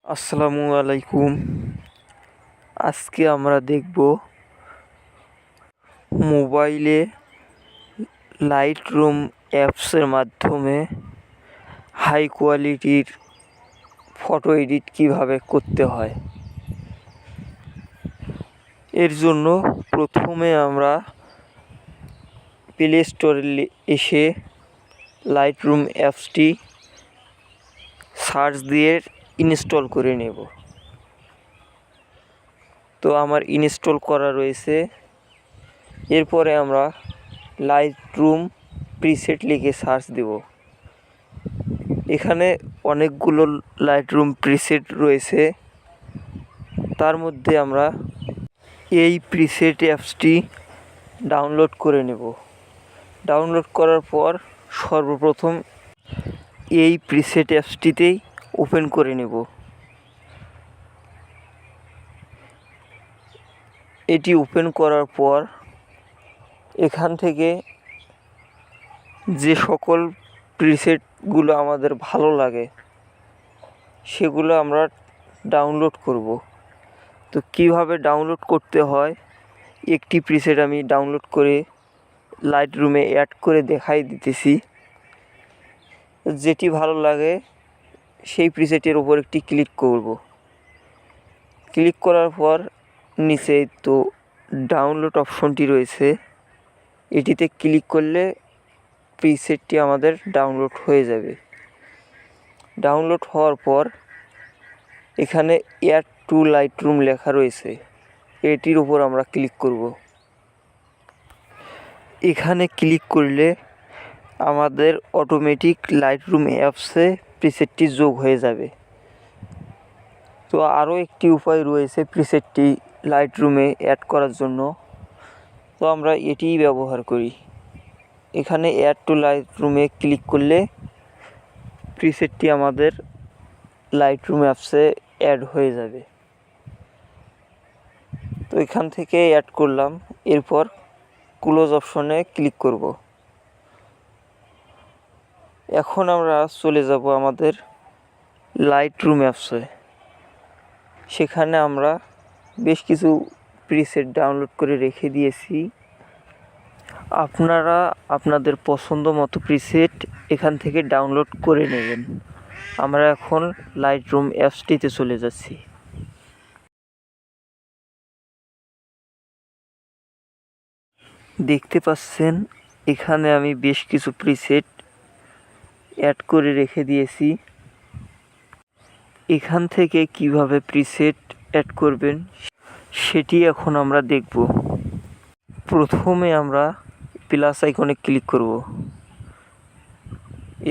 আসসালামু আলাইকুম। আজকে আমরা দেখব মোবাইলে লাইটরুম অ্যাপসের মাধ্যমে হাই কোয়ালিটির ফটো এডিট কিভাবে করতে হয়। এর জন্য প্রথমে আমরা প্লে স্টোরে এসে লাইটরুম অ্যাপসটি সার্চ দিয়ে ইনস্টল করে নেব। তো আমার ইনস্টল করা রয়েছে। এরপরে আমরা লাইটরুম প্রিসেট লিখে সার্চ দেব। এখানে অনেকগুলো লাইটরুম প্রিসেট রয়েছে, তার মধ্যে আমরা এই প্রিসেট অ্যাপসটি ডাউনলোড করে নেব। ডাউনলোড করার পর সর্বপ্রথম এই প্রিসেট অ্যাপসটিতেই ওপেন করে নেব। এটি ওপেন করার পর এখান থেকে যে সকল প্রিসেটগুলো আমাদের ভালো লাগে সেগুলো আমরা ডাউনলোড করব। তো কিভাবে ডাউনলোড করতে হয় একটি প্রিসেট আমি ডাউনলোড করে লাইটরুমে অ্যাড করে দেখাই দিতেছি। যেটি ভালো লাগে সেই প্রিসেটের উপর একটি ক্লিক করব। ক্লিক করার পর নিচে তো ডাউনলোড অপশনটি রয়েছে, এটিতে ক্লিক করলে প্রিসেটটি আমাদের ডাউনলোড হয়ে যাবে। ডাউনলোড হওয়ার পর এখানে অ্যাড টু লাইটরুম লেখা রয়েছে, এটির উপর আমরা ক্লিক করব। এখানে ক্লিক করলে আমাদের অটোমেটিক লাইটরুম অ্যাপসে প্রিসেটটি যোগ হয়ে যাবে। তো আরও একটি উপায় রয়েছে প্রিসেটটি লাইটরুমে অ্যাড করার জন্য, তো আমরা এটিই ব্যবহার করি। এখানে অ্যাড টু লাইটরুমে ক্লিক করলে প্রিসেটটি আমাদের লাইটরুম অ্যাপসে অ্যাড হয়ে যাবে। তো এখান থেকে অ্যাড করলাম, এরপর ক্লোজ অপশনে ক্লিক করব। এখন আমরা চলে যাব আমাদের লাইটরুম অ্যাপসে। সেখানে আমরা বেশ কিছু প্রিসেট ডাউনলোড করে রেখে দিয়েছি। আপনারা আপনাদের পছন্দ মতো প্রিসেট এখান থেকে ডাউনলোড করে নেবেন। আমরা এখন লাইটরুম অ্যাপসটিতে চলে যাচ্ছি। দেখতে পাচ্ছেন এখানে আমি বেশ কিছু প্রিসেট অ্যাড করে রেখে দিয়েছি। এখান থেকে কিভাবে প্রিসেট অ্যাড করবেন সেটি এখন আমরা দেখব। প্রথমে আমরা প্লাস আইকনে ক্লিক করব।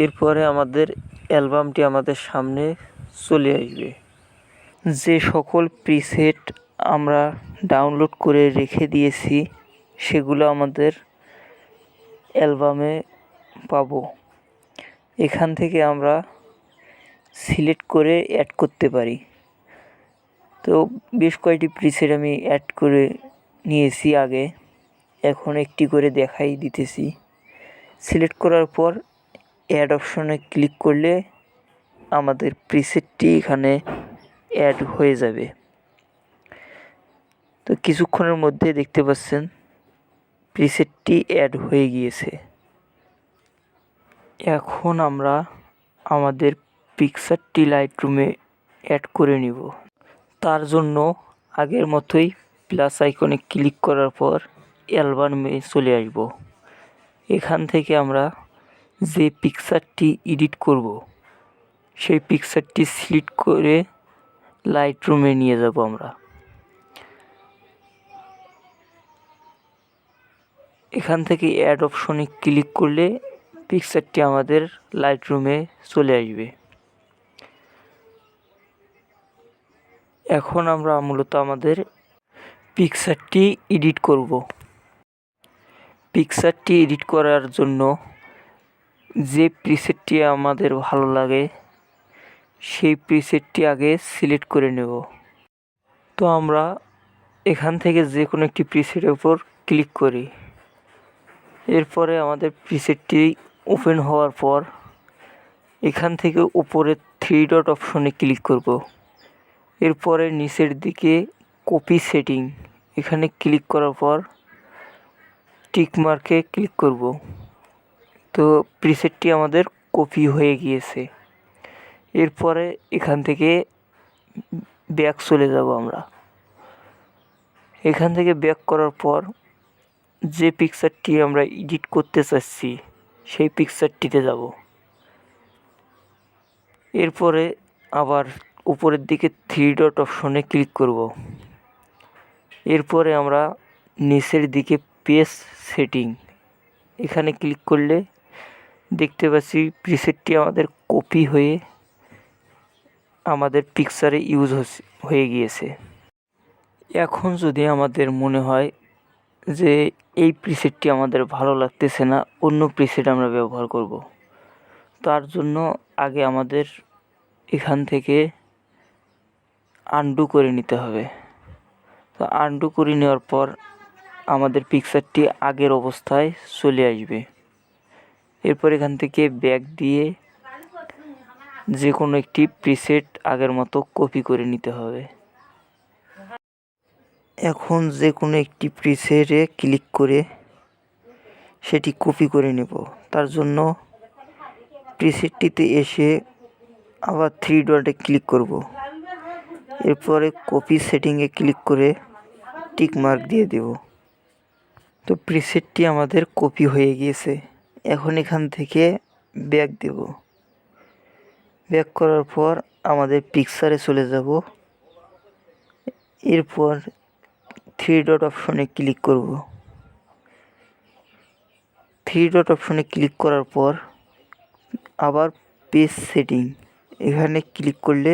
এরপরে আমাদের অ্যালবামটি আমাদের সামনে চলে আসবে। যে সকল প্রিসেট আমরা ডাউনলোড করে রেখে দিয়েছি সেগুলো আমাদের অ্যালবামে পাবো। এখান থেকে আমরা সিলেক্ট করে অ্যাড করতে পারি। তো বেশ কয়েকটি প্রিসেট আমি অ্যাড করে নিয়েছি আগে, এখন একটি করে দেখাই দিতেছি। সিলেক্ট করার পর অ্যাড অপশনে ক্লিক করলে আমাদের প্রিসেটটি এখানে অ্যাড হয়ে যাবে। তো কিছুক্ষণের মধ্যে দেখতে পাচ্ছেন প্রিসেটটি অ্যাড হয়ে গিয়েছে। এখন আমরা আমাদের পিকচারটি লাইটরুমে অ্যাড করে নিব। তার জন্য আগের মতোই প্লাস আইকনে ক্লিক করার পর অ্যালবামে চলে আসব। এখান থেকে আমরা যে পিকচারটি এডিট করব সেই পিকচারটি সিলেক্ট করে লাইটরুমে নিয়ে যাব আমরা। এখান থেকে অ্যাড অপশনে ক্লিক করলে পিকচারটি আমাদের লাইটরুমে চলে আসবে। এখন আমরা মূলত আমাদের পিকচারটি এডিট করব। পিকচারটি এডিট করার জন্য যে প্রিসেটটি আমাদের ভালো লাগে সেই প্রিসেটটি আগে সিলেক্ট করে নেব। তো আমরা এখান থেকে যে কোনো একটি প্রিসেটের উপর ক্লিক করি। এরপরে আমাদের প্রিসেটটি ওপেন হওয়ার পর এখান থেকে উপরে থ্রি ডট অপশনে ক্লিক করব। এরপরে নিচের দিকে কপি সেটিং, এখানে ক্লিক করার পর টিক মার্কে ক্লিক করব। তো প্রিসেটটি আমাদের কপি হয়ে গিয়েছে। এরপরে এখান থেকে ব্যাক চলে যাব আমরা। এখান থেকে ব্যাক করার পর যে পিকচারটি আমরা এডিট করতে চাচ্ছি সেই পিকচারটিতে যাব। এরপরে আবার উপরের দিকে 3 ডট অপশনে ক্লিক করব। এরপরে আমরা নিচের দিকে পেজ সেটিং, এখানে ক্লিক করলে দেখতে পাচ্ছি প্রিসেটটি আমাদের কপি হয়ে আমাদের পিকচারে ইউজ হয়ে গিয়েছে। এখন যদি আমাদের মনে হয় যে এই প্রিসেটটি আমাদের ভালো লাগতেছে না, অন্য প্রিসেট আমরা ব্যবহার করব, তার জন্য আগে আমাদের এখান থেকে আনডু করে নিতে হবে। তো আনডু করে নেওয়ার পর আমাদের পিকচারটি আগের অবস্থায় চলে আসবে। এরপর এখান থেকে ব্যাক দিয়ে যে কোনো একটি প্রিসেট আগের মতো কপি করে নিতে হবে। এখন যে কোনো একটি প্রিসেটে ক্লিক করে সেটি কপি করে নেব। তার জন্য প্রিসেটটিতে এসে আবার 3 ডটে ক্লিক করব। এরপরে কপি সেটিংয়ে ক্লিক করে টিক মার্ক দিয়ে দেব। তো প্রিসেটটি আমাদের কপি হয়ে গিয়েছে। এখন এখান থেকে ব্যাক দেব। ব্যাক করার পর আমাদের পিকচারে চলে যাব। এরপর 3 ডট অপশনে ক্লিক করব। 3 ডট অপশনে ক্লিক করার পর আবার পেজ সেটিং, এখানে ক্লিক করলে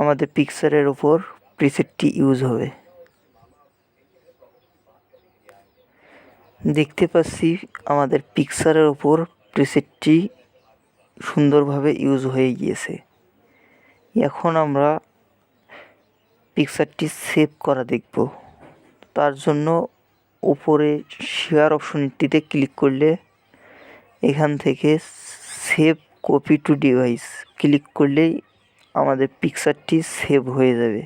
আমাদের পিকচারের ওপর প্রিসেটটি ইউজ হবে। দেখতে পাচ্ছি আমাদের পিকচারের ওপর প্রিসেটটি সুন্দরভাবে ইউজ হয়ে গিয়েছে। এখন আমরা পিকচারটি সেভ করা দেখব। তার জন্য উপরে শেয়ার অপশনটিতে ক্লিক করলে এখান থেকে save copy to device click করলেই আমাদের পিকচারটি সেভ হয়ে যাবে।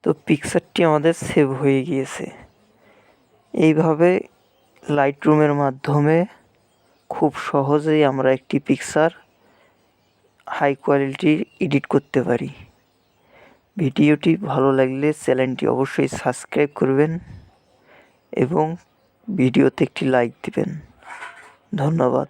তো পিকচারটি আমাদের সেভ হয়ে গিয়েছে। এইভাবে লাইটরুমের মাধ্যমে খুব সহজেই আমরা একটি পিকচার হাই কোয়ালিটির এডিট করতে পারি। ভিডিওটি ভালো লাগলে চ্যানেলটি অবশ্যই সাবস্ক্রাইব করবেন এবং ভিডিওতে একটি লাইক দিবেন। ধন্যবাদ।